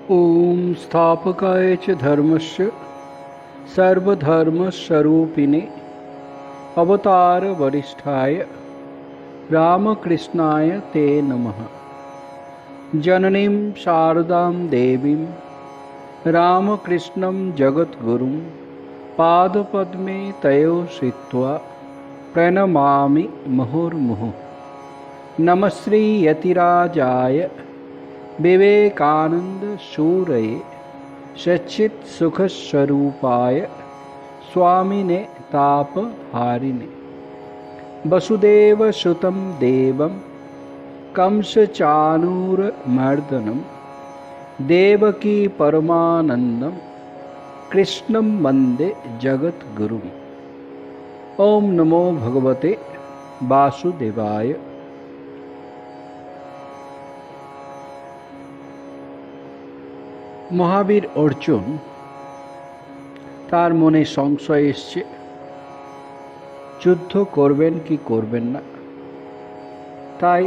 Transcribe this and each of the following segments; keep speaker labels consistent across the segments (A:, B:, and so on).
A: ॐ स्थापकाय च धर्मस्य सर्वधर्मस्वरूपिणे अवतारवरिष्ठाय रामकृष्णाय ते नमः। जननीं शारदां देवीं रामकृष्णं जगद्गुरुं पादपद्मे तयो श्रित्वा प्रणमामि मुहुर्मुहुः। नमः श्री यतिराजाय विवेकानंद शूरये सच्चित्सुखस्वरूपाय स्वामिने तापहारिणे वसुदेवसुतं देवं कंसचाणूरमर्दनं देवकी परमानन्दं कृष्णं वन्दे जगद्गुरुम्। ओम नमो भगवते वासुदेवाय। মহাবীর অর্জুন তার মনে সংশয় এসছে, যুদ্ধ করবেন কি করবেন না। তাই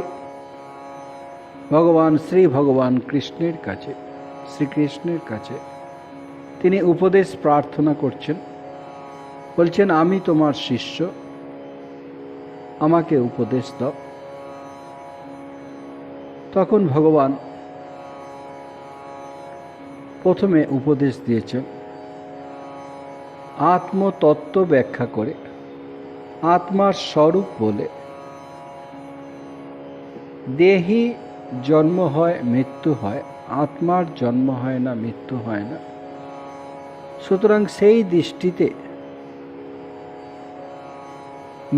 A: ভগবান কৃষ্ণের কাছে শ্রীকৃষ্ণের কাছে তিনি উপদেশ প্রার্থনা করছেন। বলছেন, আমি তোমার শিষ্য, আমাকে উপদেশ দাও। তখন ভগবান প্রথমে উপদেশ দিয়েছেন আত্মতত্ত্ব ব্যাখ্যা করে, আত্মার স্বরূপ বলে। দেহি জন্ম হয়, মৃত্যু হয়, আত্মার জন্ম হয় না, মৃত্যু হয় না। সুতরাং সেই দৃষ্টিতে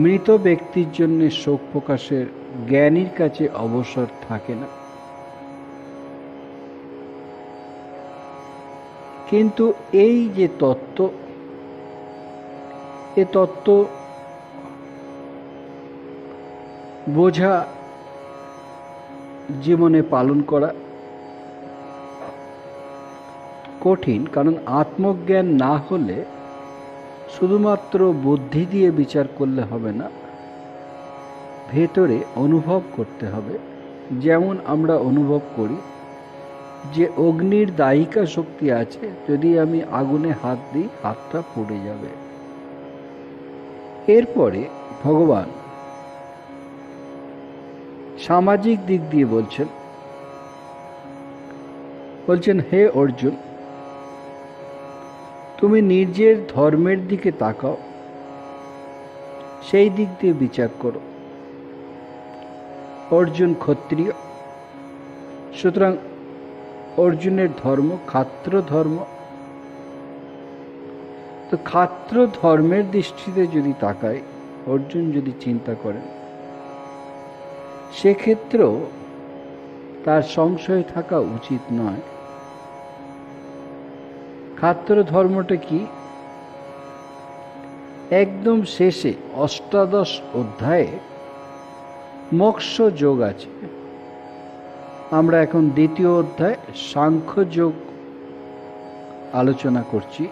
A: মৃত ব্যক্তির জন্য শোক প্রকাশের জ্ঞানীর কাছে অবসর থাকে না। কিন্তু এই যে তত্ত্ব, এ তত্ত্ব বোঝা, জীবনে পালন করা কঠিন। কারণ আত্মজ্ঞান না হলে শুধুমাত্র বুদ্ধি দিয়ে বিচার করলে হবে না, ভেতরে অনুভব করতে হবে। যেমন আমরা অনুভব করি যে অগ্নির দাহিকা শক্তি আছে, যদি আমি আগুনে হাত দিই হাতটা পুড়ে যাবে। এরপরে ভগবান সামাজিক দিক দিয়ে বলছেন হে অর্জুন, তুমি নিজের ধর্মের দিকে তাকাও, সেই দিক দিয়ে বিচার করো। অর্জুন ক্ষত্রিয়, সুতরাং অর্জুনের ধর্ম ক্ষাত্র ধর্ম। তো ক্ষাত্র ধর্মের দৃষ্টিতে যদি তাকায়, অর্জুন যদি চিন্তা করেন, সেক্ষেত্রেও তার সংশয় থাকা উচিত নয়। ক্ষাত্র ধর্মটা কি? একদম শেষে অষ্টাদশ অধ্যায়ে মোক্ষ যোগ আছে। আমরা এখন দ্বিতীয় অধ্যায় সাংখ্য যোগ আলোচনা করছি।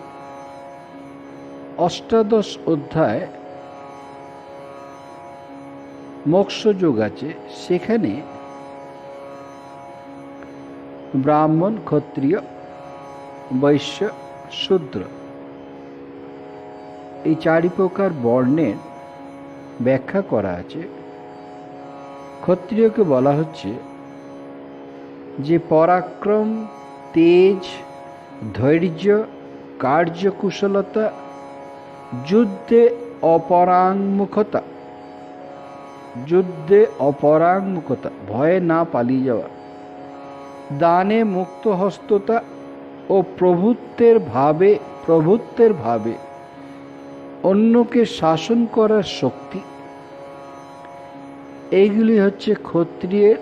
A: অষ্টাদশ অধ্যায় মোক্ষ যোগ আছে। সেখানে ব্রাহ্মণ, ক্ষত্রিয়, বৈশ্য, শূদ্র, এই চারি প্রকার বর্ণের ব্যাখ্যা করা আছে। ক্ষত্রিয়কে বলা হচ্ছে যে পরাক্রম, তেজ, ধৈর্য, কার্যকুশলতা, যুদ্ধে অপরাঙ্গমুখতা, ভয়ে না পালিয়ে যাওয়া, দানে মুক্তহস্ততা ও প্রভুত্বের ভাবে অন্যকে শাসন করার শক্তি, এইগুলি হচ্ছে ক্ষত্রিয়ের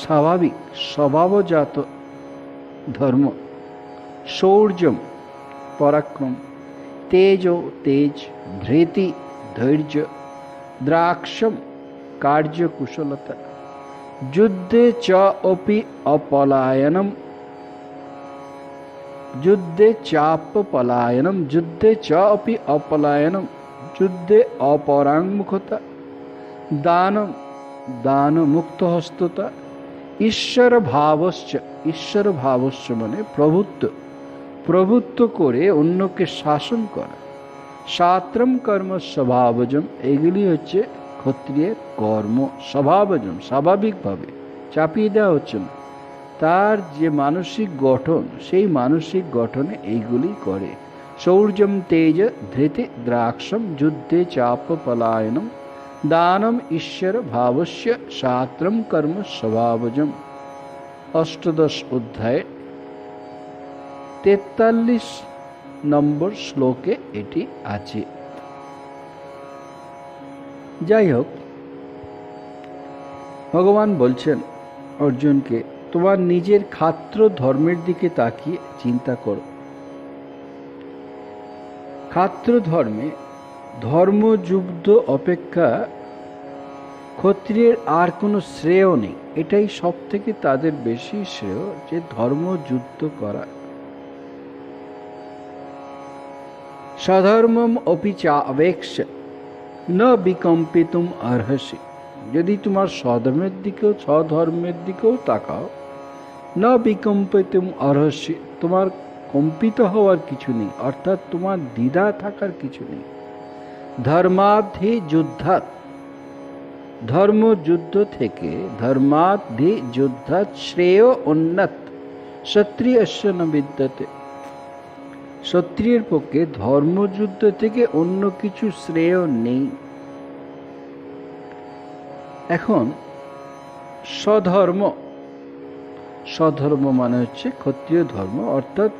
A: স্বাভাবিক স্বভাবজাত ধর্ম। শৌর্যম পরাক্রম, তেজ, ধৃতি ধৈর্য, দ্রাক্ষম কার্যকুশলতা, যুদ্ধে চাপি অপলায়নম, যুদ্ধে অপরাঙ্গমুখতা, দান মুক্ত হস্ততা, ঈশ্বর ভাবশ্চ, ঈশ্বর ভাবশ্চ মানে প্রভুত্ব, প্রভুত্ব করে অন্যকে শাসন করা। শাস্ত্রম কর্ম স্বভাবজম, এগুলি হচ্ছে ক্ষত্রিয়ের কর্ম। স্বভাবজম, স্বাভাবিকভাবে, চাপিয়ে দেওয়া হচ্ছে না। তার যে মানসিক গঠন, সেই মানসিক গঠনে এইগুলি করে। শৌর্যম তেজ ধৃতি দ্রাক্ষম যুদ্ধে চাপ পলায়নম দানম ঈশ্বর ভাবস্য শাস্ত্রম কর্ম স্বভাবজম। অষ্টাদশ অধ্যায়ে 43 নম্বর শ্লোকে এটি আছে। যাই হোক, ভগবান বলছেন অর্জুনকে, তোমার নিজের ক্ষাত্র ধর্মের দিকে তাকিয়ে চিন্তা করো। ক্ষাত্র ধর্মে ধর্মযুদ্ধ অপেক্ষা ক্ষত্রিয়ের আর কোনো শ্রেয় নেই। এটাই সব থেকে তাদের বেশি শ্রেয়, যে ধর্মযুদ্ধ করা। স্বধর্মম অপি চাবেক্ষ ন বিকম্পিতুম অর্হসি, যদি তোমার স্বধর্মের দিকেও তাকাও, ন বিকম্পিতুম অর্হসি, তোমার কম্পিত হওয়ার কিছু নেই, অর্থাৎ তোমার দ্বিধা থাকার কিছু নেই। ধর্মাধি যুদ্ধাৎ, ধর্মযুদ্ধ থেকে, ধর্মাধি যুদ্ধাৎ শ্রেয় উন্নত ক্ষত্রিয়স্য ন বিদ্যতে, ক্ষত্রিয়ের পক্ষে ধর্মযুদ্ধ থেকে অন্য কিছু শ্রেয় নেই। এখন স্বধর্ম, স্বধর্ম মানে হচ্ছে ক্ষত্রিয় ধর্ম, অর্থাৎ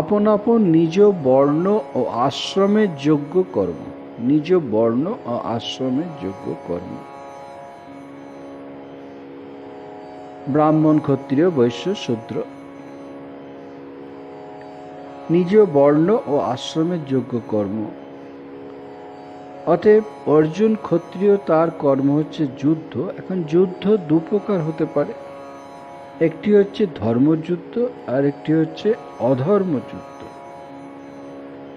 A: আপন আপন নিজ বর্ণ ও আশ্রমের যোগ্য কর্ম, নিজ বর্ণ ও আশ্রমের যোগ্য কর্ম। ব্রাহ্মণ, ক্ষত্রিয়, বৈশ্য, শূদ্র, নিজ বর্ণ ও আশ্রমের যোগ্য কর্ম। অতএব অর্জুন ক্ষত্রিয়, তার কর্ম হচ্ছে যুদ্ধ। এখন যুদ্ধ দু প্রকার হতে পারে, একটি হচ্ছে ধর্মযুদ্ধ আর একটি হচ্ছে অধর্মযুদ্ধ।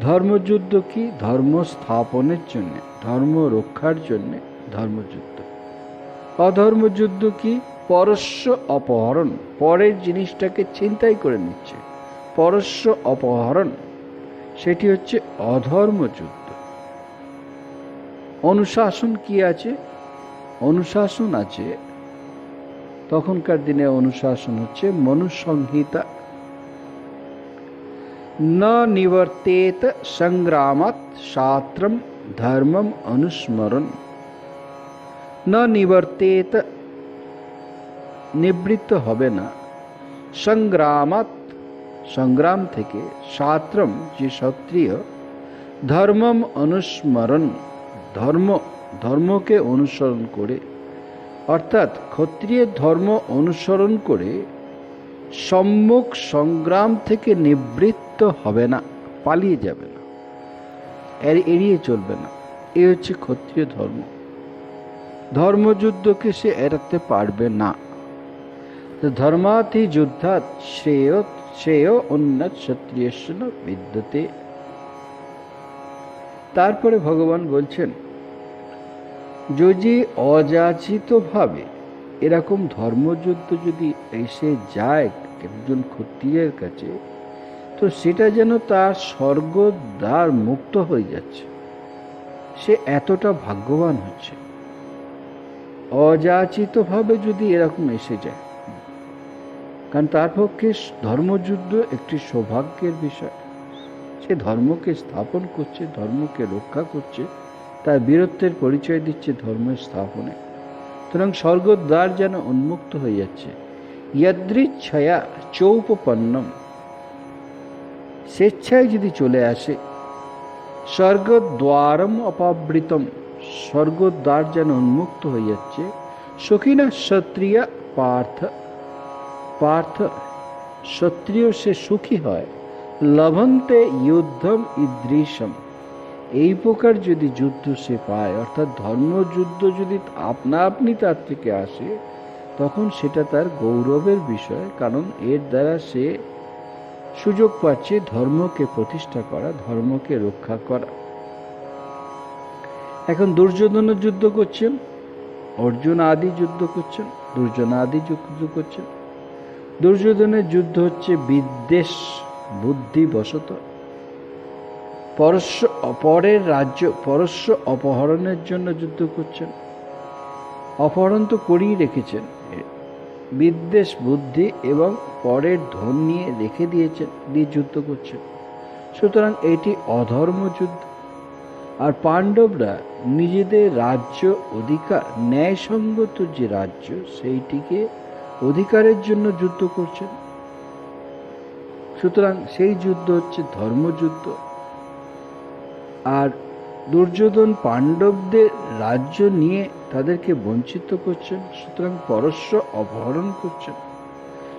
A: ধর্মযুদ্ধ কি? ধর্ম স্থাপনের জন্য, ধর্ম রক্ষার জন্য ধর্মযুদ্ধ। অধর্মযুদ্ধ কি? পরস্য অপহরণ, পরের জিনিসটাকে ছিনতাই করে নিচ্ছে, পরস্য অপহরণ, সেটি হচ্ছে অধর্মযুদ্ধ। অনুশাসন কি আছে? অনুশাসন আছে, তখনকার দিনে অনুশাসন হচ্ছে মনুসংহিতা। ন নিবর্তেত সংগ্রামাৎ শাস্ত্রম ধর্মম অনুস্মরণ। ন নিবর্তেত, নিবৃত্ত হবে না, সংগ্রামাৎ, সংগ্রাম থেকে, শাস্ত্রম যে ক্ষত্রিয়, ধর্মম অনুস্মরণ, ধর্মকে অনুসরণ করে, অর্থাৎ ক্ষত্রিয়ের ধর্ম অনুসরণ করে সম্মুখ সংগ্রাম থেকে নিবৃত্ত হবে না, পালিয়ে যাবে না, এড়িয়ে চলবে না। এ হচ্ছে ক্ষত্রিয় ধর্ম। ধর্মযুদ্ধকে সে এড়াতে পারবে না। ধর্মাতি যুদ্ধাৎ শ্রেয় উন্নত ক্ষত্রিয়স্য ন বিদ্যতে। তারপরে ভগবান বলছেন, যদি অযাচিতভাবে এরকম ধর্মযুদ্ধ যদি এসে যায় একজন ক্ষত্রিয়ের কাছে, তো সেটা যেন তার স্বর্গদ্বার মুক্ত হয়ে যাচ্ছে, সে এতটা ভাগ্যবান হচ্ছে। অযাচিতভাবে যদি এরকম এসে যায়, কারণ তার পক্ষে ধর্মযুদ্ধ একটি সৌভাগ্যের বিষয়। সে ধর্মকে স্থাপন করছে, ধর্মকে রক্ষা করছে, তার বীরত্বের পরিচয় দিচ্ছে ধর্মের স্থাপনে। সুতরাং স্বর্গদ্বার যেন উন্মুক্ত হয়ে যাচ্ছে। যদৃচ্ছয়া চৌপপন্নম, স্বেচ্ছায় যদি চলে আসে, স্বর্গদ্বারম অপাবৃতম, স্বর্গদ্বার যেন উন্মুক্ত হয়ে যাচ্ছে। সখিনা ক্ষত্রিয় পার্থ, পার্থ ক্ষত্রিয় সে সুখী হয়। লভন্তে যুদ্ধম ঈদৃশম, এই প্রকার যদি যুদ্ধ সে পায়, অর্থাৎ ধর্মযুদ্ধ যদি আপনা আপনি তার থেকে আসে, তখন সেটা তার গৌরবের বিষয়, কারণ এর দ্বারা সে সুযোগ পাচ্ছে ধর্মকে প্রতিষ্ঠা করা, ধর্মকে রক্ষা করা। এখন দুর্যোধন যুদ্ধ করছেন, অর্জুন আদি যুদ্ধ করছেন, দুর্জনাদি যুদ্ধ করছেন। দুর্যোধনের যুদ্ধ হচ্ছে বিদ্বেষ বুদ্ধিবশত, পরের রাজ্য পরস্য অপহরণের জন্য যুদ্ধ করছেন। অপহরণ তো করেই রেখেছেন, বিদ্বেষ বুদ্ধি এবং পরের ধন নিয়ে রেখে দিয়েছেন, দিয়ে যুদ্ধ করছেন। সুতরাং এটি অধর্ম যুদ্ধ। আর পাণ্ডবরা নিজেদের রাজ্য অধিকার, ন্যায়সঙ্গত যে রাজ্য, সেইটিকে অধিকারের জন্য যুদ্ধ করছেন। সুতরাং সেই যুদ্ধ হচ্ছে ধর্মযুদ্ধ। আর দুর্যোধন পাণ্ডবদের রাজ্য নিয়ে তাদেরকে বঞ্চিত করছেন, সুতরাং পরস্য অপহরণ করছেন।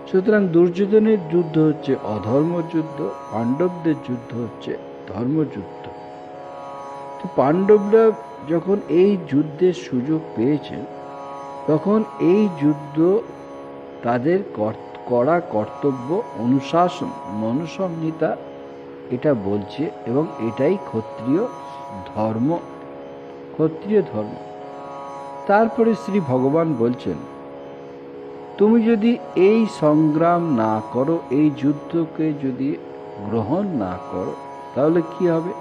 A: সুতরাং দুর্যোধনের যুদ্ধ হচ্ছে অধর্ম যুদ্ধ, পাণ্ডবদের যুদ্ধ হচ্ছে ধর্মযুদ্ধ। তো পাণ্ডবরা যখন এই যুদ্ধের সুযোগ পেয়েছেন, তখন এই যুদ্ধ তাদের করা কর্তব্য, অনুশাসন, মনুসংহিতা এটা বলছে, এবং এটাই ক্ষত্রিয় ধর্ম, ক্ষত্রিয় ধর্ম। তারপরে শ্রী ভগবান বলছেন, তুমি যদি এই সংগ্রাম না করো, এই যুদ্ধকে যদি গ্রহণ না করো, তাহলে কি হবে?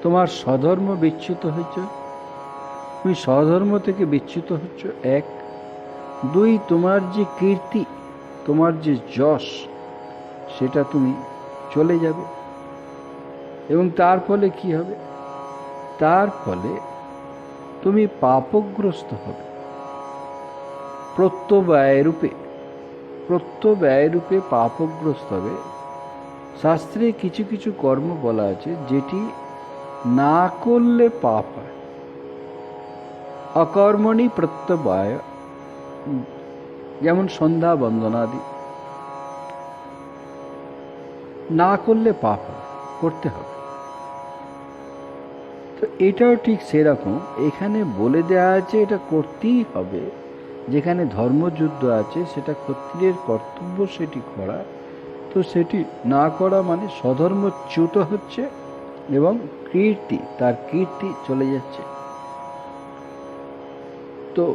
A: তোমার স্বধর্ম বিচ্যুত হয়েছে, তুমি স্বধর্ম থেকে বিচ্যুত হচ্ছ, এক। দুই, তোমার যে কীর্তি, তোমার যে যশ, সেটা তুমি চলে যাবে। এবং তার ফলে কি হবে? তার ফলে তুমি পাপগ্রস্ত হবে, প্রত্যব্যয়রূপে পাপগ্রস্ত হবে। শাস্ত্রে কিছু কিছু কর্ম বলা আছে যেটি না করলে পাপ হয়। অকর্মণি প্রত্যব্যয়, যেমন সন্ধ্যা বন্দনাদি না করলে পাপ হয়, করতে হবে। তো এটাও ঠিক সেরকম, এখানে বলে দেওয়া আছে এটা করতেই হবে। যেখানে ধর্মযুদ্ধ আছে, সেটা ক্ষত্রিয়ের কর্তব্য সেটি করা। তো সেটি না করা মানে স্বধর্মচ্যুত হচ্ছে, এবং তার কীর্তি চলে যাচ্ছে। তো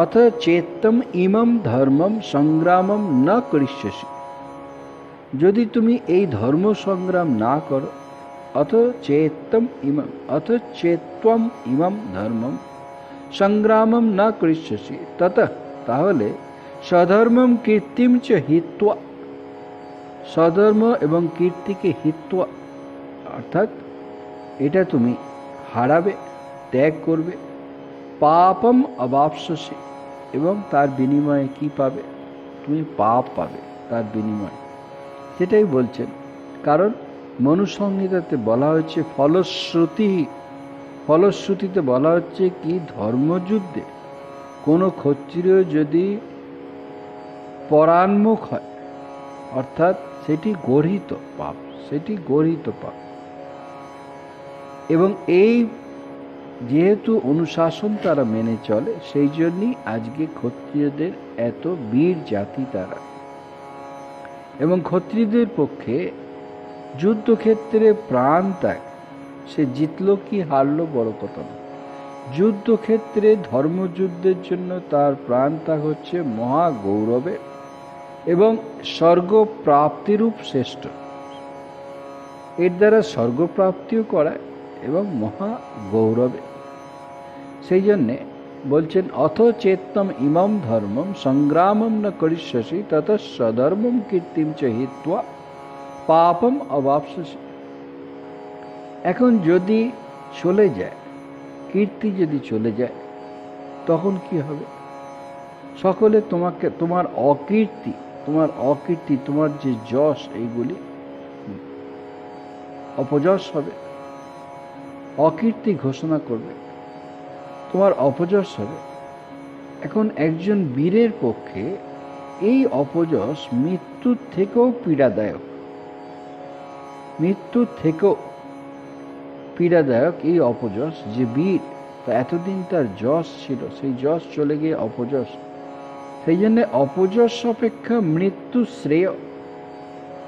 A: অথ চেত্তম ইমম ধর্মম সংগ্রামম ন করিষ্যসি, যদি তুমি এই ধর্ম সংগ্রাম না করো, অথ চেত্ত্বম ইমম ধর্মম সংগ্রামম ন করিষ্যসি ততঃ, তাহলে স্বধর্মম কীর্তিম চ হিত্বা, স্বধর্ম এবং কীর্তিকে হিত্বা, অর্থাৎ এটা তুমি হারাবে, ত্যাগ করবে। পাপম অবাপসসি, এবং তার বিনিময়ে কি পাবে? তুমি পাপ পাবে তার বিনিময়ে। সেটাই বলছেন, কারণ মনুসংহিতাতে বলা হচ্ছে ফলশ্রুতিতে বলা হচ্ছে কি, ধর্মযুদ্ধে কোনো ক্ষত্রিয় যদি পরান্মুখ হয়, অর্থাৎ সেটি গর্হিত পাপ। এবং এই যেহেতু অনুশাসন তারা মেনে চলে, সেই জন্যই আজকে ক্ষত্রিয়দের এত বীর জাতি তারা। এবং ক্ষত্রিয়দের পক্ষে যুদ্ধক্ষেত্রে প্রাণ ত্যাগ, সে জিতলো কি হারলো বড় কথা না। যুদ্ধক্ষেত্রে ধর্মযুদ্ধের জন্য তার প্রাণ ত্যাগ হচ্ছে মহা গৌরবে এবং স্বর্গপ্রাপ্তিরূপ শ্রেষ্ঠ। এর দ্বারা স্বর্গপ্রাপ্তিও করায় এবং মহা গৌরবে। সেই জন্যে বলছেন, অথ চেত্তম ইমম ধর্মম সংগ্রামম ন করিষ্যসি তত স্বধর্মম কীর্তিম চ হিত্বা পাপম অবাপসসি। এখন যদি চলে যায়, কীর্তি যদি চলে যায়, তখন কি হবে? সকলে তোমার অকীর্তি, তোমার যে যশ, এইগুলি অপযশ হবে, অকীর্তি ঘোষণা করবে, তোমার অপযশ হবে। এখন একজন বীরের পক্ষে এই অপযশ মৃত্যুর থেকেও পীড়াদায়ক, এই অপযশ। যে বীর, তা এতদিন তার যশ ছিল, সেই যশ চলে গিয়ে অপযশ। সেই জন্য অপযশ অপেক্ষা মৃত্যু শ্রেয়।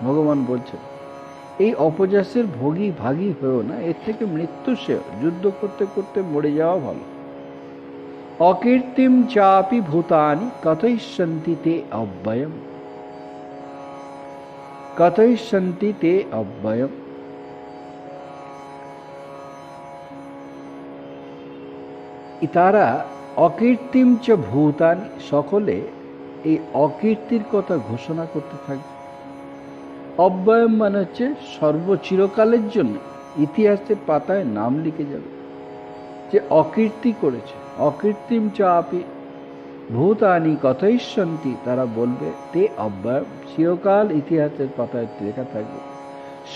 A: ভগবান বলছেন, এই অপযশের ভাগী হয়েও না, এর থেকে মৃত্যু শ্রেয়। যুদ্ধ করতে করতে মরে যাওয়া ভালো। অকীর্তিম চাপি ভূতানি কথয়িষ্যন্তি তে অব্যয়ম, কথয়িষ্যন্তি তে অব্যয়ম। তারা অকীর্তিম চ ভূতানি, সকলে এই অকীর্তির কথা ঘোষণা করতে থাকবে। অব্যয়ম মানে হচ্ছে সর্বচিরকালের জন্য ইতিহাসের পাতায় নাম লিখে যাবে যে অকীর্তি করেছে। অকীর্তিম চাপি ভূতানি কথয়িষ্যন্তি, তারা বলবে তে অব্যয়ম, চিরকাল ইতিহাসের পাতায় লেখা থাকবে।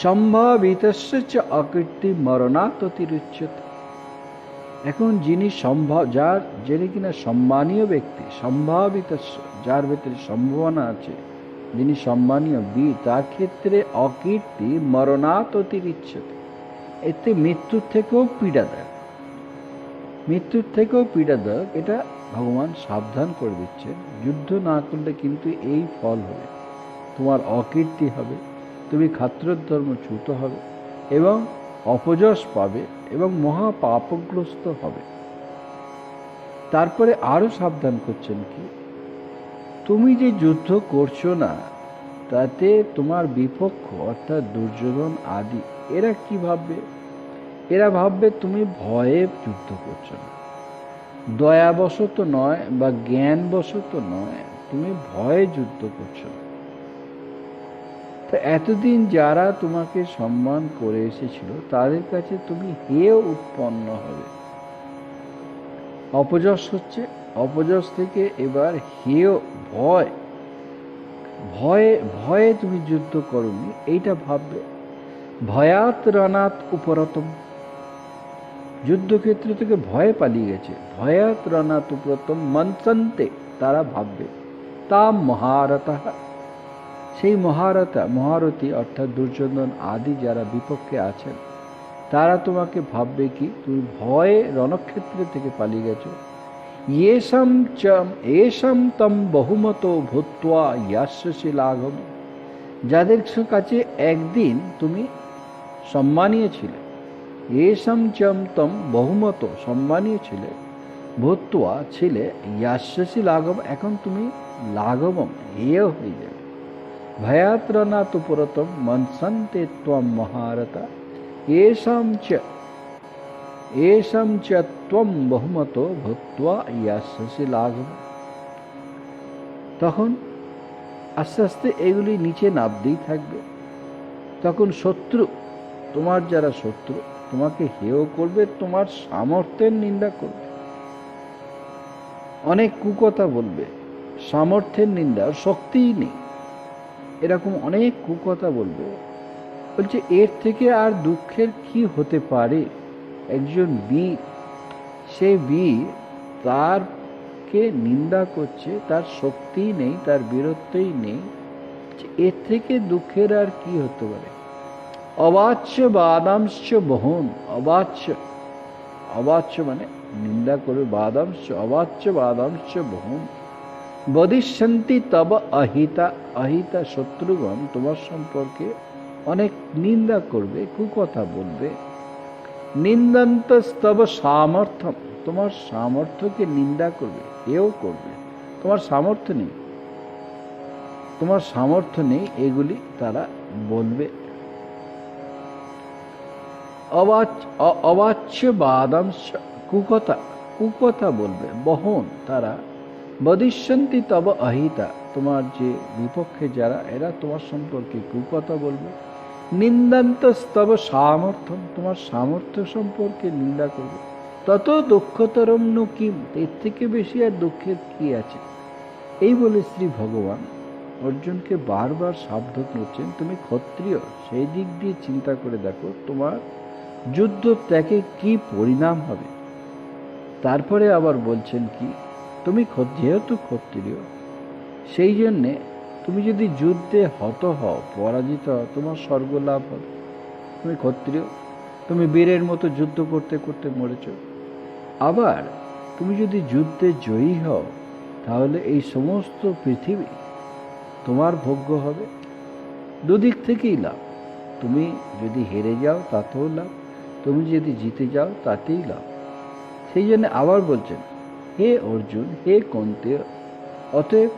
A: সম্ভাবিতস্য চ অকীর্তি মরণাৎ অতিরুচ্যতে। এখন যিনি যিনি কিনা সম্মানীয় ব্যক্তি, সম্ভাবিতস্য, যার ভেতরে সম্ভাবনা আছে, যিনি সম্মানীয় বীর, তার ক্ষেত্রে অকীর্তি মরণাৎ অতিরিচ্যতে, এতে মৃত্যুর থেকেও পীড়াদায়ক, মৃত্যুর থেকেও পীড়াদায়ক। এটা ভগবান সাবধান করে দিচ্ছে, যুদ্ধ না করলে কিন্তু এই ফল হবে, তোমার অকীর্তি হবে, তুমি ক্ষাত্রধর্মচ্যুত হবে এবং অপযশ পাবে এবং মহা পাপগ্রস্ত হবে। তারপরে আরো সাবধান করছেন কি, তুমি যে যুদ্ধ করছো না তাতে তোমার বিপক্ষ অর্থাৎ দুর্যোধন আদি এরা কি ভাববে? এরা ভাববে তুমি ভয়ে যুদ্ধ করছো না, দয়াবশত নয় বা জ্ঞানবশত নয়, তুমি ভয়ে যুদ্ধ করছো না। তো এতদিন যারা তোমাকে সম্মান করে এসেছিল তাদের কাছে তুমি হেয় উৎপন্ন হবে। অপযশ হচ্ছে, অপযশ থেকে এবার হেয়, ভয়, ভয়ে ভয়ে তুমি যুদ্ধ করনি এইটা ভাববে। ভয়াত রণাত উপরতম, যুদ্ধক্ষেত্র থেকে ভয়ে পালিয়ে গেছে, ভয়াত রণাত উপরতম মনসন্তে, তারা ভাববে। তাম মহারথা, সেই মহারথী অর্থাৎ দুর্যোধন আদি যারা বিপক্ষে আছেন তারা তোমাকে ভাববে কি, তুমি ভয়ে রণক্ষেত্র থেকে পালিয়ে গেছো। এষম তম বহুমত ভূত্বা ইয়াস্যসি লাঘব, যাদের কাছে একদিন তুমি সম্মানীয় ছিলে, এষম চম তম বহুমত, সম্মানীয় ছিলে, ভূত্বা ছিলে, ইয়াস্যসি লাঘব, এখন তুমি লাঘবম, হেয় হয়ে যাবে। ভয়াত রণাত উপরতম মনসন্তে ত্বম মহারথা, এষম চ ত্বম বহুমতো ভূত্বা ইয়াস্যসি লাঘব। তখন আস্তে আস্তে এগুলি নিচে নামতেই থাকবে। তখন শত্রু, তোমার যারা শত্রু, তোমাকে হেয় করবে, তোমার সামর্থ্যের নিন্দা করবে, অনেক কুকথা বলবে, সামর্থ্যের নিন্দা, শক্তিই নেই, এরকম অনেক কুকথা বলবে। বলছে এর থেকে আর দুঃখের কি হতে পারে? একজন বীর, সে বীর, তারকে নিন্দা করছে, তার শক্তিই নেই, তার বীরত্বই নেই, এর থেকে দুঃখের আর কি হতে পারে? অবাচ্য বাদাংশ বহন, অবাচ্য, অবাচ্য মানে নিন্দা করে, বাদাংশ, অবাচ্য বাদাংশ বহন বদিষ্যন্তি তব অহিতা, অহিতা শত্রুগণ তোমার সম্পর্কে অনেক নিন্দা করবে, কুকথা বলবে। নিন্দন্তস্তব সামর্থ্যম, তোমার সামর্থ্যকে নিন্দা করবে, এও করবে, তোমার সামর্থ্য নেই, তোমার সামর্থ্য নেই, এগুলি তারা বলবে। অবাচ্য বাদাংশ, কুকথা, কুকথা বলবে, বহন, তারা বদিষ্যন্তি তব অহিতা, তোমার যে বিপক্ষে যারা, এরা তোমার সম্পর্কে কুকথা বলবে। নিন্দান্তস্তব সামর্থ্যম, তোমার সামর্থ্য সম্পর্কে নিন্দা করবে। তত দুঃখতরম নু কিম, এর থেকে বেশি আর দুঃখের কি আছে? এই বলে শ্রী ভগবান অর্জুনকে বারবার সাবধান করছেন, তুমি ক্ষত্রিয়, সেই দিক দিয়ে চিন্তা করে দেখো তোমার যুদ্ধ ত্যাগে কি পরিণাম হবে। তারপরে আবার বলছেন কি, তুমি যেহেতু ক্ষত্রিয়, সেই জন্যে তুমি যদি যুদ্ধে হত হও, পরাজিত হও, তোমার স্বর্গ লাভ হবে। তুমি ক্ষত্রিয়, তুমি বীরের মতো যুদ্ধ করতে করতে মরেছ। আবার তুমি যদি যুদ্ধে জয়ী হও, তাহলে এই সমস্ত পৃথিবী তোমার ভোগ্য হবে। দুদিক থেকেই লাভ, তুমি যদি হেরে যাও তাতেও লাভ, তুমি যদি জিতে যাও তাতেই লাভ। সেই জন্য আবার বলছেন, হে অর্জুন, হে কৌন্তেয়, অতএব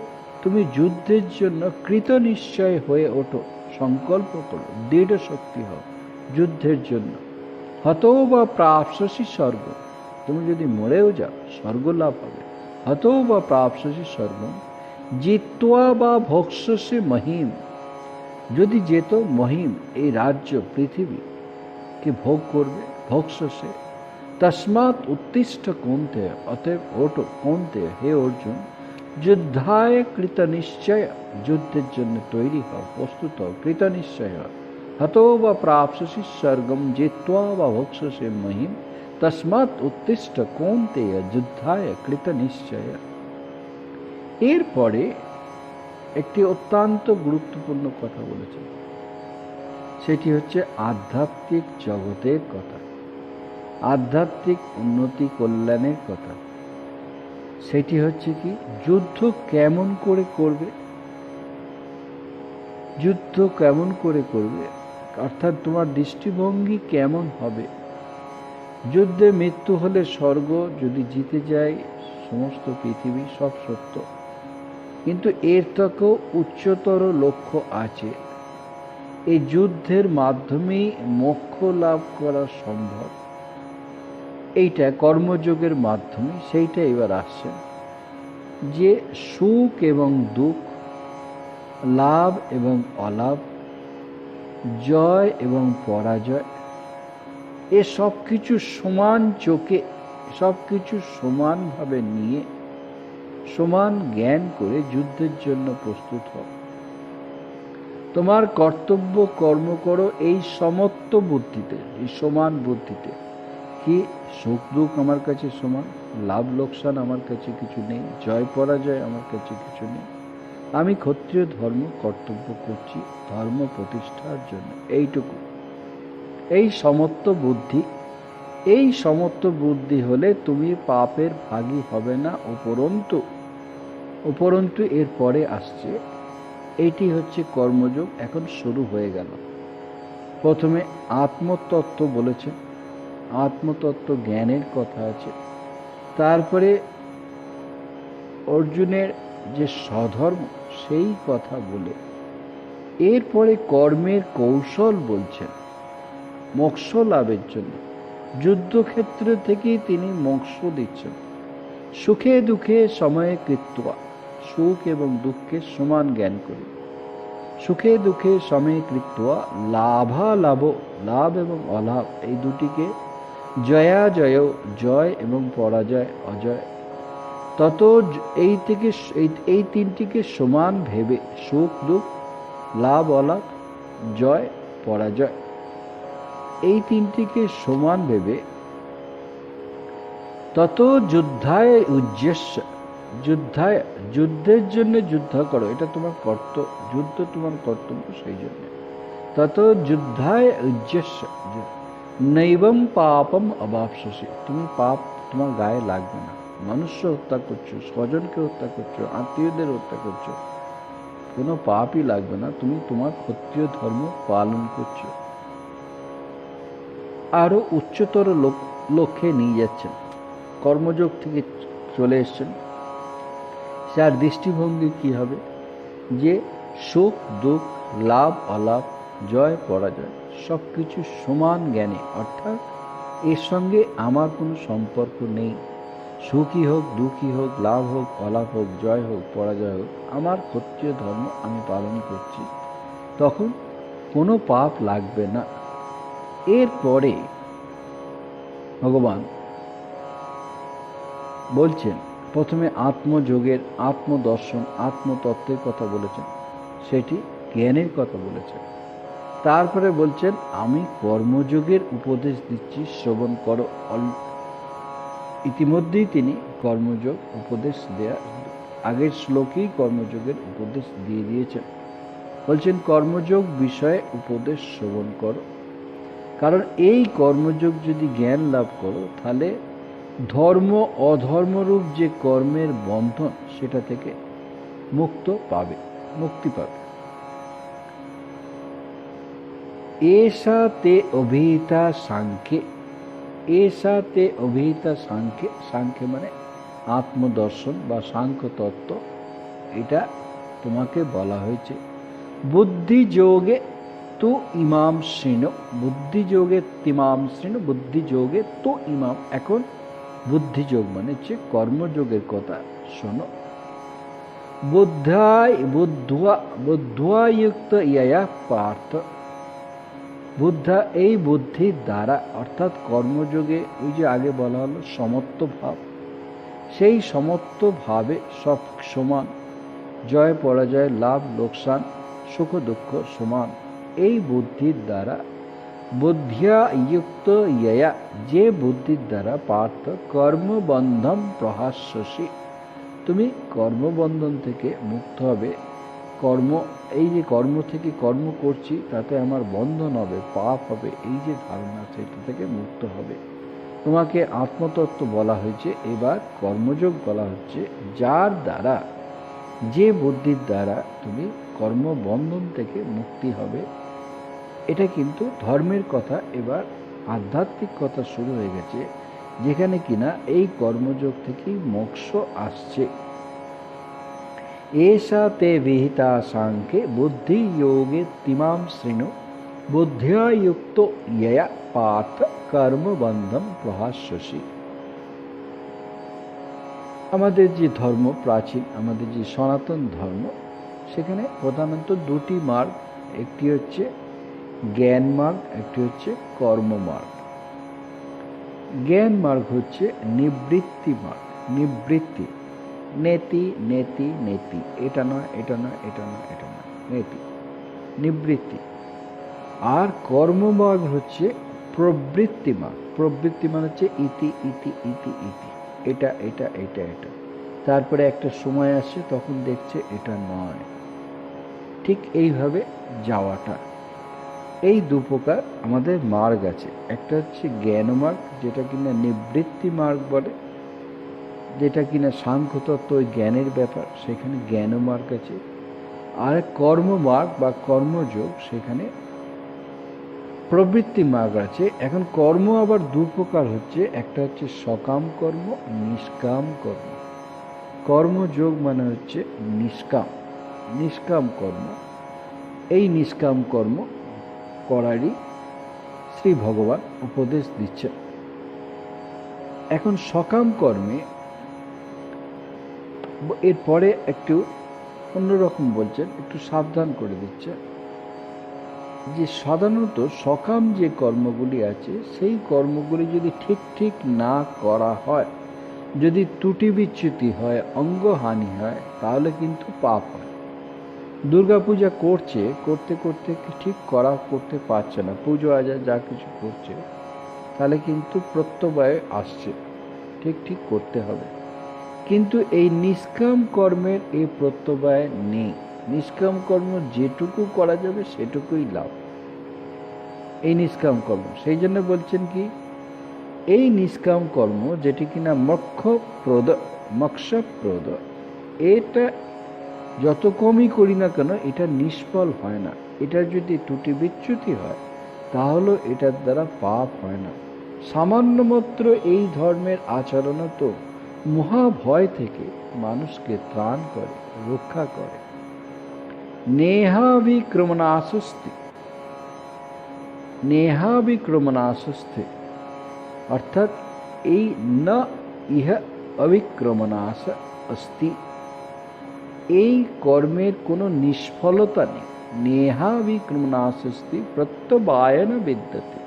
A: তুমি যুদ্ধের জন্য কৃত নিশ্চয় হয়ে ওঠো, সংকল্প করো, দৃঢ় শক্তি হও যুদ্ধের জন্য। হতো বা প্রাপ্স্যসি স্বর্গ, তুমি যদি মরেও যাও স্বর্গ লাভ হবে। হতো বা প্রাপ্স্যসি স্বর্গ, জিত্বা বা ভোক্ষ্যসি মহিম, যদি যেত মহিম এই রাজ্য পৃথিবী কে ভোগ করবে, ভোক্ষ্যসে। তস্মাৎ উত্তিষ্ঠ কৌন্তেয়, অতএব ওঠো কৌন্তেয়, হে অর্জুন, যুদ্ধায় কৃত নিশ্চয়, যুদ্ধের জন্য তৈরি হও, প্রস্তুত হও, কৃত নিশ্চয় হও। হতো বা প্রাপ্স্যসি স্বর্গম, জিত্বা বা ভোক্ষ্যসে মহিম, তস্মাৎ উত্তিষ্ঠ কৌন্তেয়, যুদ্ধায় কৃত নিশ্চয়। এরপরে একটি অত্যন্ত গুরুত্বপূর্ণ কথা বলেছেন, সেটি হচ্ছে আধ্যাত্মিক জগতের কথা, আধ্যাত্মিক উন্নতি কল্যাণের কথা। সেটি হচ্ছে কি, যুদ্ধ কেমন করে করবে, যুদ্ধ কেমন করে করবে, অর্থাৎ তোমার দৃষ্টিভঙ্গি কেমন হবে। যুদ্ধে মৃত্যু হলে স্বর্গ, যদি জিতে যায় সমস্ত পৃথিবী, সব সত্য, কিন্তু এর থেকেও উচ্চতর লক্ষ্য আছে। এই যুদ্ধের মাধ্যমেই মোক্ষ লাভ করা সম্ভব, এইটা কর্মযোগের মাধ্যমে। সেইটা এবার আসছে যে সুখ এবং দুঃখ, লাভ এবং অলাভ, জয় এবং পরাজয়, এ সব কিছু সমান চোখে, সব কিছু সমানভাবে নিয়ে, সমান জ্ঞান করে যুদ্ধের জন্য প্রস্তুত হও। তোমার কর্তব্য কর্ম করো এই সমত্ব বুদ্ধিতে, এই সমান বুদ্ধিতে। কি, সুখ দুঃখ আমার কাছে সমান, লাভ লোকসান আমার কাছে কিছু নেই, জয় পরাজয় আমার কাছে কিছু নেই। আমি ক্ষত্রিয় ধর্ম কর্তব্য করছি ধর্ম প্রতিষ্ঠার জন্য, এইটুকু। এই সমত্ব বুদ্ধি, এই সমত্ব বুদ্ধি হলে তুমি পাপের ভাগী হবে না। উপরন্তু এরপরে আসছে, এইটি হচ্ছে কর্মযোগ। এখন শুরু হয়ে গেল। প্রথমে আত্মতত্ত্ব বলেছে, আত্মতত্ত্ব জ্ঞানের কথা আছে। তারপরে অর্জুনের যে স্বধর্ম সেই কথা বলে এরপরে কর্মের কৌশল বলছেন মোক্ষ লাভের জন্য। যুদ্ধক্ষেত্র থেকেই তিনি মোক্ষ দিচ্ছেন। সুখে দুঃখে সময়ে কৃত্বা, সুখ এবং দুঃখের সমান জ্ঞান করি। সুখে দুঃখে সময়ে কৃত্বা লাভালাভ, লাভ এবং অলাভ এই দুটিকে, জয়াজয়, জয় এবং পরাজয় অজয়, তত এই তিনটিকে সমান ভেবে, সুখ দুঃখ, লাভ অলাভ, জয় পরাজয়, এই তিনটিকে সমান ভেবে তত যুদ্ধায় উজ্জস্য, যুদ্ধের জন্য যুদ্ধ করো, এটা তোমার কর্তব্য, যুদ্ধ তোমার কর্তব্য, সেই জন্য। তত যুদ্ধায় উজ্জস্য নৈবম পাপম অবাপ্স্যসি, তুমি পাপ তোমার গায়ে লাগবে না। মনুষ্য হত্যা করছো, স্বজনকে হত্যা করছো, আত্মীয়দের হত্যা করছো, কোনো পাপই লাগবে না। তুমি তোমার ক্ষত্রিয় ধর্ম পালন করছো। আরো উচ্চতর লক্ষ্যে নিয়ে যাচ্ছেন, কর্মযোগ থেকে চলে এসছেন। যার দৃষ্টিভঙ্গি কি হবে, যে সুখ দুঃখ, লাভ অলাভ, জয় পরাজয় সব কিছু সমান জ্ঞানে, অর্থাৎ এর সঙ্গে আমার কোনো সম্পর্ক নেই। সুখী হোক দুঃখী হোক, লাভ হোক অলাভ হোক, জয় হোক পরাজয় হোক, আমার ক্ষত্রিয় ধর্ম আমি পালন করছি, তখন কোনো পাপ লাগবে না। এরপরে ভগবান বলছেন, প্রথমে আত্মযোগের, আত্মদর্শন, আত্মতত্ত্বের কথা বলেছেন, সেটি জ্ঞানের কথা বলেছেন। তারপরে বলছেন, আমি কর্মযোগের উপদেশ দিচ্ছি, শ্রবণ করো। ইতিমধ্যেই তিনি কর্মযোগ উপদেশ দেয়া, আগের শ্লোকেই কর্মযোগের উপদেশ দিয়ে দিয়েছেন। বলছেন কর্মযোগ বিষয়ে উপদেশ শ্রবণ করো, কারণ এই কর্মযোগ যদি জ্ঞান লাভ করো, তাহলে ধর্ম অধর্মরূপ যে কর্মের বন্ধন, সেটা থেকে মুক্তি পাবে। এষা তে অভিহিতা সাংখ্যে, এষা তে অভিহিতা সাংখ্যে, সাংখ্যে মানে আত্মদর্শন বা সাংখ্য তত্ত্ব, এটা তোমাকে বলা হয়েছে। বুদ্ধিযোগে তু ইমাম শৃণু, বুদ্ধিযোগে তিমাম শৃণু, বুদ্ধিযোগে তু ইমাম। এখন বুদ্ধিযোগ মানে হচ্ছে কর্মযোগের কথা শোনো। বুদ্ধায়ুক্ত ইয়া পার্থ, বুদ্ধা এই বুদ্ধির দ্বারা, অর্থাৎ কর্মযোগে ওই যে আগে বলা হলো সমত্ব ভাব, সেই সমত্ব ভাবে সব সমান, জয় পরাজয়, লাভ লোকসান, সুখ দুঃখ সমান, এই বুদ্ধির দ্বারা, বুদ্ধিয়া যুক্ত ইয়া, যে বুদ্ধির দ্বারা পার্থ কর্মবন্ধন প্রহাস্যসি, তুমি কর্মবন্ধন থেকে মুক্ত হবে। এই যে কর্ম থেকে কর্ম করছি তাতে আমার বন্ধন হবে, পাপ হবে, এই যে ধারণা সেটা থেকে মুক্ত হবে। তোমাকে আত্মতত্ত্ব বলা হয়েছে, এবার কর্মযোগ বলা হচ্ছে, যার দ্বারা, যে বুদ্ধির দ্বারা তুমি কর্মবন্ধন থেকে মুক্তি হবে। এটা কিন্তু ধর্মের কথা, এবার আধ্যাত্মিক কথা শুরু হয়ে গেছে, যেখানে কিনা এই কর্মযোগ থেকেই মোক্ষ আসছে। এষা তে বিহিতা সাংখ্যে বুদ্ধি যোগে তিমাম শৃণু, বুদ্ধিয়া যুক্ত ইয়া পার্থ কর্মবন্ধন প্রহাস্যসি। আমাদের যে ধর্ম প্রাচীন, আমাদের যে সনাতন ধর্ম, সেখানে প্রধানত দুটি মার্গ, একটি হচ্ছে জ্ঞান মার্গ, একটি হচ্ছে কর্ম মার্গ। জ্ঞান মার্গ হচ্ছে নিবৃত্তি মার্গ, নিবৃত্তি, নেতি নেতি নেতি, এটা নয় এটা নয় এটা নয় এটা নয়, নেতি, নিবৃত্তি। আর কর্ম মার্গ হচ্ছে প্রবৃত্তি মার্গ। প্রবৃত্তি মানে হচ্ছে ইতি ইতি ইতি ইতি, এটা এটা এটা এটা, তারপরে একটা সময় আসছে তখন দেখছে এটা নয়, ঠিক এইভাবে যাওয়াটা। এই দু প্রকার আমাদের মার্গ আছে। একটা হচ্ছে জ্ঞান মার্গ, যেটা কিনা নিবৃত্তি মার্গ বলে, যেটা কিনা সাংখ্যতত্ত্ব ওই জ্ঞানের ব্যাপার, সেখানে জ্ঞান মার্গ আছে। আর কর্ম মার্গ বা কর্মযোগ, সেখানে প্রবৃত্তি মার্গ আছে। এখন কর্ম আবার দু প্রকার হচ্ছে, একটা হচ্ছে সকাম কর্ম, নিষ্কাম কর্ম। কর্মযোগ মানে হচ্ছে নিষ্কাম, নিষ্কাম কর্ম। এই নিষ্কাম কর্ম করারই শ্রী ভগবান উপদেশ দিচ্ছেন। এখন সকাম কর্মে এরপরে একটু অন্যরকম বলছেন, একটু সাবধান করে দিচ্ছেন যে সাধারণত সকাম যে কর্মগুলি আছে, সেই কর্মগুলি যদি ঠিক ঠিক না করা হয়, যদি ত্রুটি বিচ্যুতি হয়, অঙ্গহানি হয়, তাহলে কিন্তু পাপ হয়। দুর্গাপূজা করছে, করতে করতে ঠিক করতে পারছে না, পুজো আজা যা কিছু করছে, তাহলে কিন্তু প্রত্যয় আসছে, ঠিক ঠিক করতে হবে। কিন্তু এই নিষ্কাম কর্মের এই প্রত্যয় নেই। নিষ্কাম কর্ম যেটুকু করা যাবে সেটুকুই লাভ, এই নিষ্কাম কর্ম। সেই জন্য বলছেন কি, এই নিষ্কাম কর্ম যেটি কিনা মোক্ষপ্রদ, এটা যত কমই করি না কেন এটা নিষ্ফল হয় না। এটা যদি ত্রুটি বিচ্যুতি হয় তাহলে এটার দ্বারা পাপ হয় না। সামান্য মাত্র এই ধর্মের আচরণ তো মহাভয় থেকে মানুষকে ত্রাণ করে, রক্ষা করে। নেহাবিক্রমণাসুস্তি, নেহাবিক্রমণাসুস্থে, অর্থাৎ এই না ইহ অবিক্রমণাস অস্তি, এই কর্মের কোনো নিষ্ফলতা নেই। নেহাবিক্রমণাসস্তি প্রত্যবায়ন বিদ্যতে,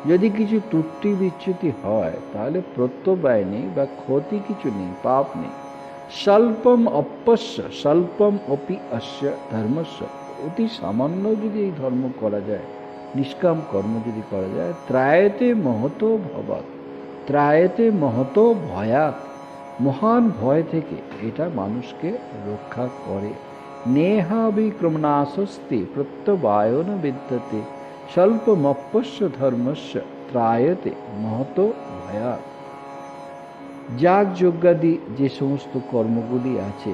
A: যদি কিছু ত্রুটি বিচ্যুতি হয় তাহলে প্রত্যবায় নেই বা ক্ষতি কিছু নেই, পাপ নেই। স্বল্পম অপস্য স্বল্পম অপি অস্য ধর্মস্য, অতি সামান্য যদি এই ধর্ম করা যায়, নিষ্কাম কর্ম যদি করা যায়, ত্রায়তে মহতো ভবাৎ, ত্রায়তে মহতো ভয়াৎ, মহান ভয় থেকে এটা মানুষকে রক্ষা করে। নেহাবিক্রমণাসস্তি প্রত্যবায়ন বিদ্যতে স্বল্পমপ্যস্য ধর্মস্য ত্রায়তে মহতো ভয়াৎ। যাগ যজ্ঞাদি যে সমস্ত কর্মগুলি আছে,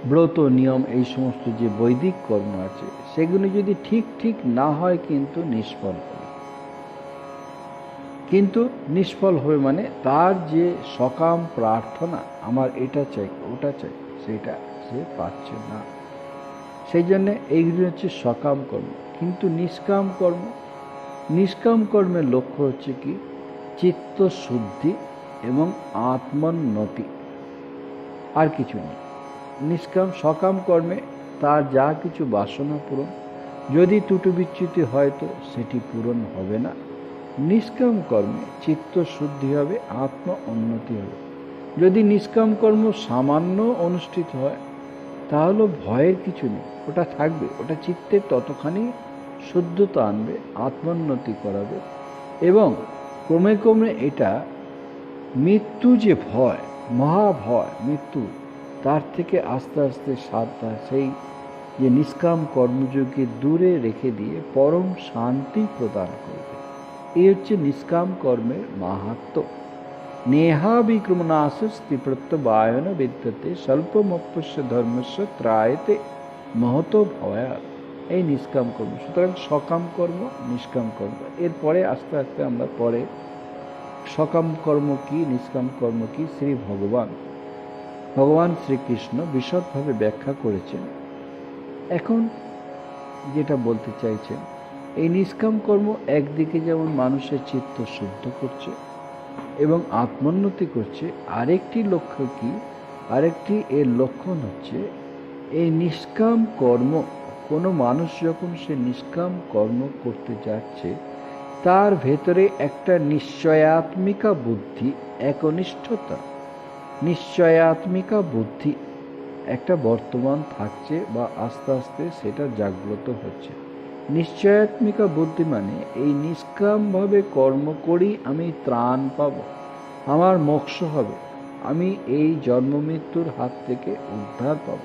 A: ব্রত নিয়ম, এই সমস্ত যে বৈদিক কর্ম আছে, সেগুলি যদি ঠিক ঠিক না হয় কিন্তু নিষ্ফল হবে। কিন্তু নিষ্ফল হবে, মানে তার যে সকাম প্রার্থনা, আমার এটা চাই ওটা চাই, সেটা সে পাচ্ছে না। সেই জন্যে এইগুলি হচ্ছে সকাম কর্ম। কিন্তু নিষ্কাম কর্ম, নিষ্কাম কর্মের লক্ষ্য হচ্ছে কি? চিত্ত শুদ্ধি এবং আত্মোন্নতি, আর কিছু নেই। নিষ্কাম সকাম কর্মে তার যা কিছু বাসনা পূরণ, যদি ত্রুটি বিচ্যুতি হয় তো সেটি পূরণ হবে না। নিষ্কাম কর্মে চিত্ত শুদ্ধি হবে, আত্ম উন্নতি হবে। যদি নিষ্কাম কর্ম সামান্য অনুষ্ঠিত হয় তাহলে ভয়ের কিছু নেই, ওটা থাকবে, ওটা চিত্তের ততখানি শুদ্ধতা আনবে, আত্মোন্নতি করাবে। এবং ক্রমে ক্রমে এটা মৃত্যু যে ভয়, মহাভয় মৃত্যু, তার থেকে আস্তে আস্তে সাবধান, সেই যে নিষ্কাম কর্মযোগকে দূরে রেখে দিয়ে পরম শান্তি প্রদান করবে। এই হচ্ছে নিষ্কাম কর্মের মাহাত্ম্য। নেহাবিক্রমনাশস্তি প্রত্যবায়ন বিদ্যতে স্বল্পমপ্যস্য ধর্মস্য ত্রায়তে মহত ভয়াৎ। এই নিষ্কাম কর্ম। সুতরাং সকাম কর্ম, নিষ্কাম কর্ম, এরপরে আস্তে আস্তে আমরা পরে সকাম কর্ম কি, নিষ্কাম কর্ম কি, ভগবান শ্রীকৃষ্ণ বিশদভাবে ব্যাখ্যা করেছেন। এখন যেটা বলতে চাইছেন, এই নিষ্কাম কর্ম একদিকে যেমন মানুষের চিত্ত শুদ্ধ করছে এবং আত্মোন্নতি করছে, আরেকটি লক্ষ্য কি, আরেকটি এর লক্ষণ হচ্ছে এই নিষ্কাম কর্ম, কোনো মানুষ যখন সে নিষ্কাম কর্ম করতে যাচ্ছে তার ভেতরে একটা নিশ্চয়াত্মিকা বুদ্ধি, একনিষ্ঠতা, নিশ্চয়াত্মিকা বুদ্ধি একটা বর্তমান থাকছে বা আস্তে আস্তে সেটা জাগ্রত হচ্ছে। নিশ্চয়াত্মিকা বুদ্ধি মানে এই নিষ্কামভাবে কর্ম করি আমি ত্রাণ পাব, আমার মোক্ষ হবে, আমি এই জন্ম মৃত্যুর হাত থেকে উদ্ধার পাব।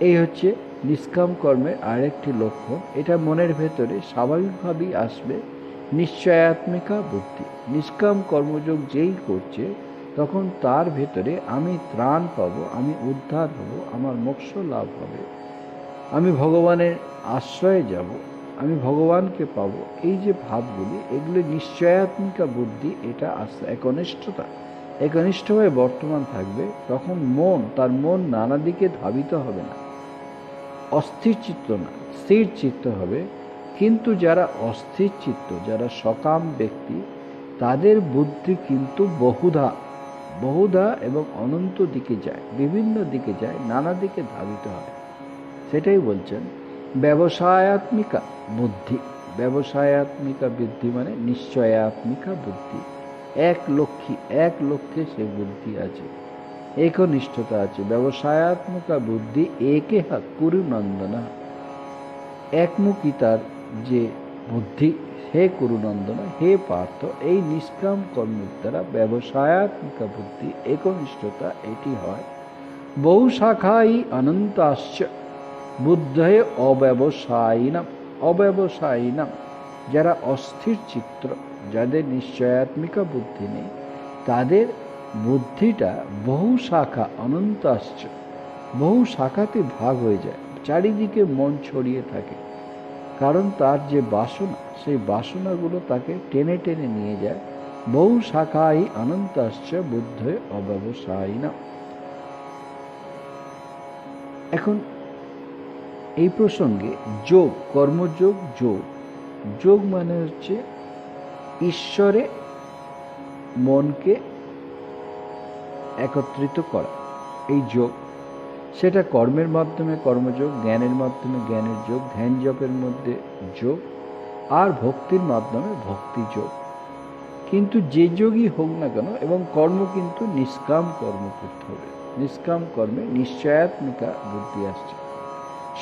A: এই হচ্ছে নিষ্কাম কর্মের আরেকটি লক্ষণ। এটা মনের ভেতরে স্বাভাবিকভাবেই আসবে, নিশ্চয়াত্মিকা বুদ্ধি। নিষ্কাম কর্মযোগ যেই করছে তখন তার ভেতরে আমি ত্রাণ পাব, আমি উদ্ধার হব, আমার মোক্ষ লাভ হবে, আমি ভগবানের আশ্রয়ে যাব, আমি ভগবানকে পাব। এই যে ভাবগুলি, এগুলি নিশ্চয়াত্মিকা বুদ্ধি, এটা আসছে একনিষ্ঠতা, একনিষ্ঠভাবে বর্তমান থাকবে। তখন তার মন নানা দিকে ধাবিত হবে না, অস্থির চিত্ত না, স্থির চিত্ত হবে। কিন্তু যারা অস্থির চিত্ত, যারা সকাম ব্যক্তি, তাদের বুদ্ধি কিন্তু বহুধা এবং অনন্ত দিকে যায়, বিভিন্ন দিকে যায়, নানা দিকে ধাবিত হয়। সেটাই বলছেন ব্যবসায়াত্মিকা বুদ্ধি। ব্যবসায়াত্মিকা বুদ্ধি মানে নিশ্চয়াত্মিকা বুদ্ধি, এক লক্ষ্যে সে বুদ্ধি আছে, একনিষ্ঠতা আছে। ব্যবসায়াত্মিকা বুদ্ধি একেহ কুরুনন্দনা, একমুখী তার যে বুদ্ধি। হে কুরুনন্দনা, হে পার্থ, এই নিষ্কাম কর্মের দ্বারা ব্যবসায়াত্মিকা বুদ্ধি, একনিষ্ঠতা, এটি হয়। বহু শাখাই অনন্তাশ্চ বুদ্ধয়ে অব্যবসায়িনাম, যারা অস্থির চিত্র, যাদের নিশ্চয়াত্মিকা বুদ্ধি নেই, তাদের বুদ্ধিটা বহু শাখা অনন্তাশ্চ, বহু শাখাতে ভাগ হয়ে যায়, চারিদিকে মন ছড়িয়ে থাকে। কারণ তার যে বাসনা, সেই বাসনাগুলো তাকে টেনে টেনে নিয়ে যায়। বহু শাখাই অনন্তাশ্চ বুদ্ধয়ে অব্যবসায়িনাম। এখন এই প্রসঙ্গে যোগ, কর্মযোগ, যোগ মানে হচ্ছে ঈশ্বরে মনকে একত্রিত করা, এই যোগ। সেটা কর্মের মাধ্যমে কর্মযোগ, জ্ঞানের মাধ্যমে জ্ঞানের যোগ, ধ্যান জপের মধ্যে যোগ, আর ভক্তির মাধ্যমে ভক্তি যোগ। কিন্তু যে যোগই হোক না কেন, এবং কর্ম কিন্তু নিষ্কাম কর্ম করতে হবে। নিষ্কাম কর্মে নিশ্চয়াত্মিকা বুদ্ধি আসছে।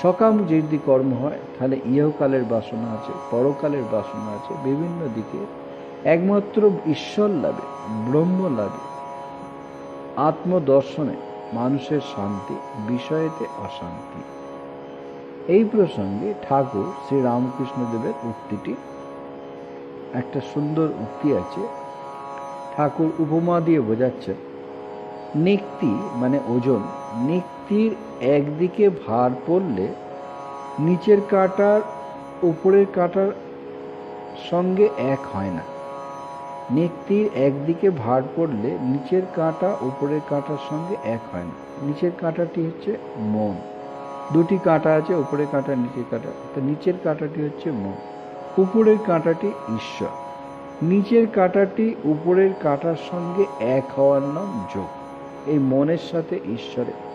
A: সকাম যদি কর্ম হয় তাহলে ইহকালের বাসনা আছে, পরকালের বাসনা আছে, বিভিন্ন দিকে। একমাত্র ঈশ্বর লাভে, ব্রহ্ম লাভে, আত্মদর্শনে মানুষের শান্তি, বিষয়েতে অশান্তি। এই প্রসঙ্গে ঠাকুর শ্রী রামকৃষ্ণ দেবের উক্তিটি, একটা সুন্দর উক্তি আছে। ঠাকুর উপমা দিয়ে বোঝাচ্ছেন, নিক্তি মানে ওজন, নিক্তির একদিকে ভার পড়লে নিচের কাঁটার উপরের কাঁটার সঙ্গে এক হয় না। নিক্তির একদিকে ভার পড়লে নিচের কাঁটা উপরের কাঁটার সঙ্গে এক হয় না। নিচের কাঁটাটি হচ্ছে মন, দুটি কাঁটা আছে, উপরের কাঁটা নিচের কাঁটা, তো নিচের কাঁটাটি হচ্ছে মন, উপরের কাঁটাটি ঈশ্বর। নিচের কাঁটাটি উপরের কাঁটার সঙ্গে এক হওয়ার নাম যোগ। এই মনের সাথে ঈশ্বরের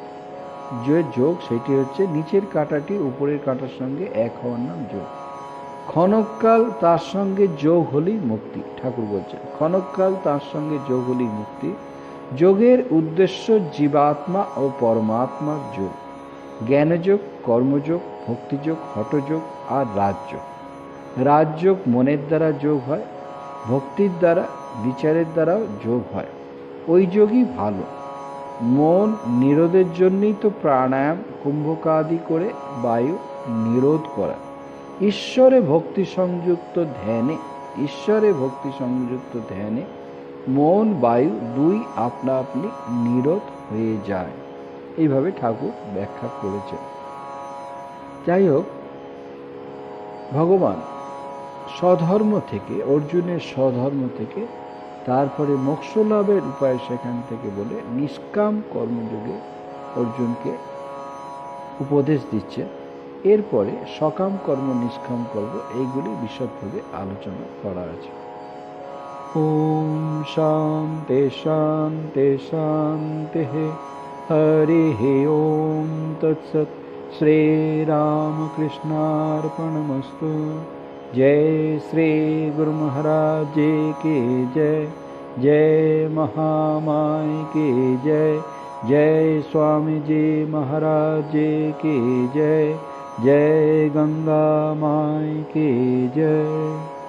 A: যে যোগ সেটি হচ্ছে নিচের কাঁটাটি উপরের কাঁটার সঙ্গে এক হওয়ার নাম যোগ। ক্ষণকাল তার সঙ্গে যোগ হলেই মুক্তি। ঠাকুর বলছেন ক্ষণকাল তার সঙ্গে যোগ হলেই মুক্তি। যোগের উদ্দেশ্য জীবাত্মা ও পরমাত্মার যোগ। জ্ঞানযোগ, কর্মযোগ, ভক্তিযোগ, হঠযোগ আর রাজযোগ। রাজযোগ মনের দ্বারা যোগ হয়, ভক্তির দ্বারা, বিচারের দ্বারাও যোগ হয়। ওই যোগই ভালো। মন নিরোধের জন্যই তো প্রাণায়াম, কুম্ভকাদি করে বায়ু নিরোধ করা। ঈশ্বরে ভক্তি সংযুক্ত ধ্যানে মন বায়ু দুই আপনা আপনি নিরোধ হয়ে যায়। এইভাবে ঠাকুর ব্যাখ্যা করেছেন। যাই হোক, ভগবান স্বধর্ম থেকে, অর্জুনের স্বধর্ম থেকে তারপরে মোক্ষ লাভের উপায় সেখান থেকে বলে নিষ্কাম কর্মযোগে অর্জুনকে উপদেশ দিচ্ছে। এরপরে সকাম কর্ম, নিষ্কাম কর্ম, এইগুলি বিশদভাবে আলোচনা করা আছে। ওম শান্তি শান্তি শান্তি। হরি ওম তৎসৎ। श्रीरामकृष्णार्पणमस्तु। जय श्री गुरु महाराज जी की जय। जय महामाई की जय। जय स्वामी जी महाराज जी की जय। जय गंगा माई की जय।